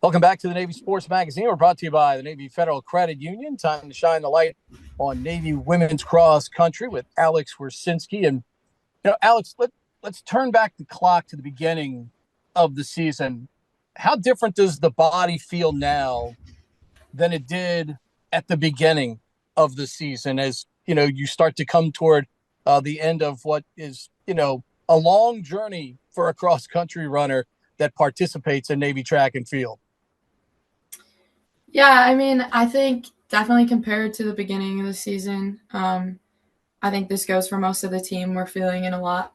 Welcome back to the Navy Sports Magazine. We're brought to you by the Navy Federal Credit Union. Time to shine the light on Navy women's cross country with Alex Wercinski. And, Alex, let's turn back the clock to the beginning of the season. How different does the body feel now than it did at the beginning of the season as, you start to come toward the end of what is, a long journey for a cross country runner that participates in Navy track and field? Yeah, I mean, I think definitely compared to the beginning of the season, I think this goes for most of the team. We're feeling in a lot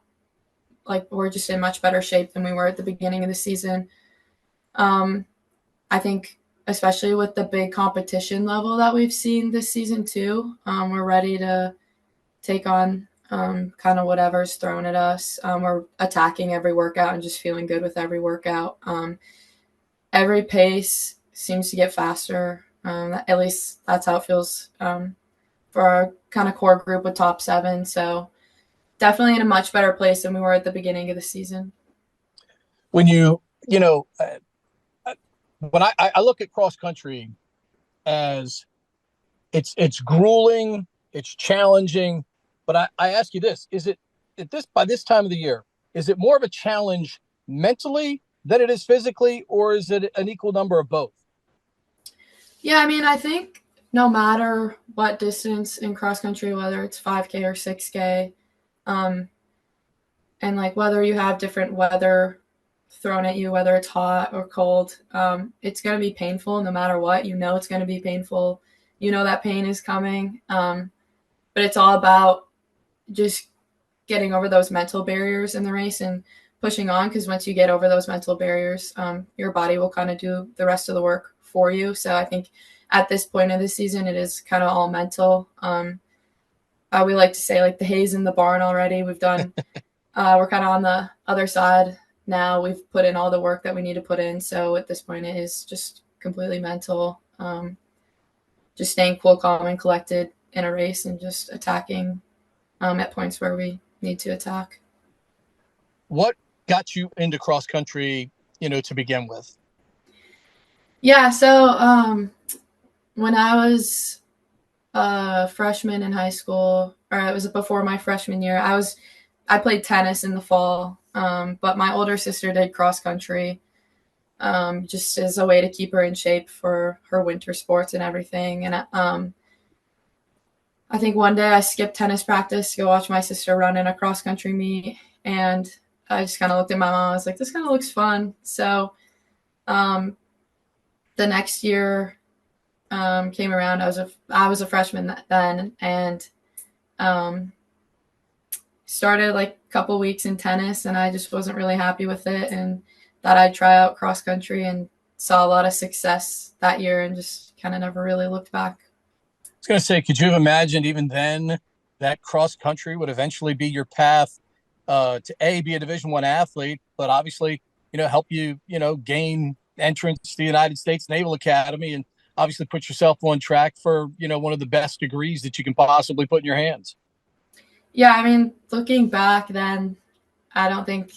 like we're just in much better shape than we were at the beginning of the season. I think, especially with the big competition level that we've seen this season too, we're ready to take on kind of whatever's thrown at us. We're attacking every workout and just feeling good with every workout. Every pace seems to get faster. At least that's how it feels for our kind of core group with top seven. So definitely in a much better place than we were at the beginning of the season. When when I look at cross country as it's grueling, it's challenging, but I ask you this: is it by this time of the year, is it more of a challenge mentally than it is physically, or is it an equal number of both? Yeah, I mean, I think no matter what distance in cross country, whether it's 5K or 6K, um, and like whether you have different weather thrown at you, whether it's hot or cold, it's going to be painful no matter what. You know it's going to be painful. You know that pain is coming. But it's all about just getting over those mental barriers in the race and pushing on, because once you get over those mental barriers, your body will kind of do the rest of the work for you. So I think at this point of the season, it is kind of all mental. We like to say like the hay's in the barn already. We've done, we're kind of on the other side now. We've put in all the work that we need to put in. So at this point, it is just completely mental. Just staying cool, calm, and collected in a race and just attacking at points where we need to attack. What got you into cross country, to begin with? Yeah, so when I was a freshman in high school, or it was before my freshman year, I played tennis in the fall, but my older sister did cross country, just as a way to keep her in shape for her winter sports and everything. And I think one day I skipped tennis practice to go watch my sister run in a cross country meet, and I just kind of looked at my mom. I was like, "This kind of looks fun." So um, the next year came around. I was a freshman then, and um, started like a couple weeks in tennis, and I just wasn't really happy with it, and thought I'd try out cross country, and saw a lot of success that year, and just kind of never really looked back. I was going to say, could you have imagined even then that cross country would eventually be your path to be a Division I athlete, but obviously, help you, gain entrance to the United States Naval Academy and obviously put yourself on track for, one of the best degrees that you can possibly put in your hands? Yeah, I mean, looking back then, I don't think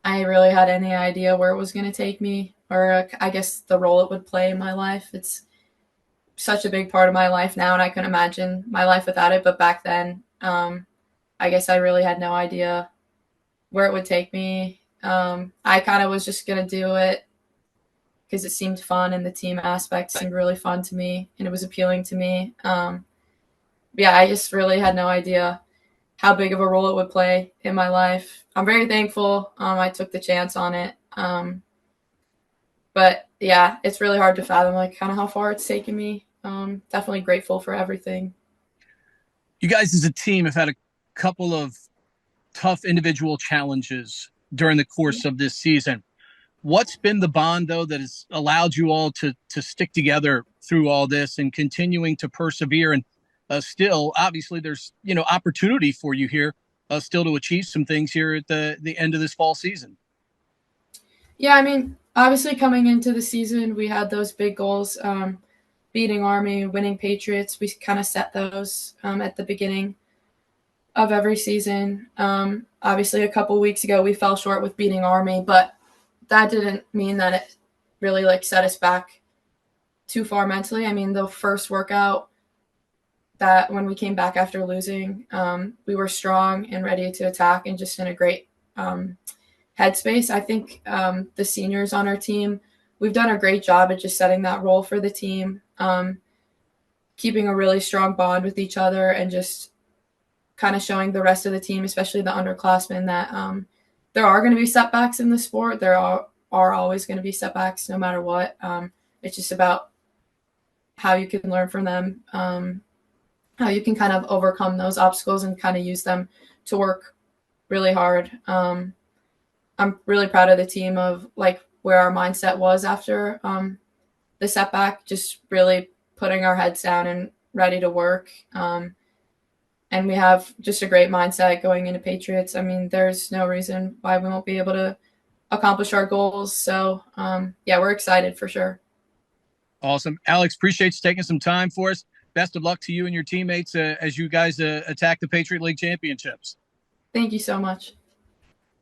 I really had any idea where it was going to take me, or I guess the role it would play in my life. It's such a big part of my life now, and I couldn't imagine my life without it. But back then, I guess I really had no idea where it would take me. I kind of was just going to do it because it seemed fun, and the team aspect seemed really fun to me, and it was appealing to me. Yeah, I just really had no idea how big of a role it would play in my life. I'm very thankful I took the chance on it. But yeah, it's really hard to fathom like kind of how far it's taken me. Definitely grateful for everything. You guys as a team have had a couple of tough individual challenges during the course of this season. What's been the bond, though, that has allowed you all to stick together through all this and continuing to persevere? And still, obviously, there's opportunity for you here, still to achieve some things here at the end of this fall season. Yeah, I mean, obviously coming into the season, we had those big goals, beating Army, winning Patriots. We kind of set those at the beginning of every season. Obviously, a couple weeks ago, we fell short with beating Army, but that didn't mean that really like set us back too far mentally. I mean, the first workout that when we came back after losing, we were strong and ready to attack and just in a great headspace. I think the seniors on our team, we've done a great job at just setting that role for the team, keeping a really strong bond with each other and just kind of showing the rest of the team, especially the underclassmen, that there are going to be setbacks in the sport. There are always going to be setbacks no matter what. It's just about how you can learn from them, how you can kind of overcome those obstacles and kind of use them to work really hard. I'm really proud of the team of like where our mindset was after the setback, just really putting our heads down and ready to work. And we have just a great mindset going into Patriots. I mean, there's no reason why we won't be able to accomplish our goals. So, yeah, we're excited for sure. Awesome. Alex, appreciate you taking some time for us. Best of luck to you and your teammates as you guys attack the Patriot League Championships. Thank you so much.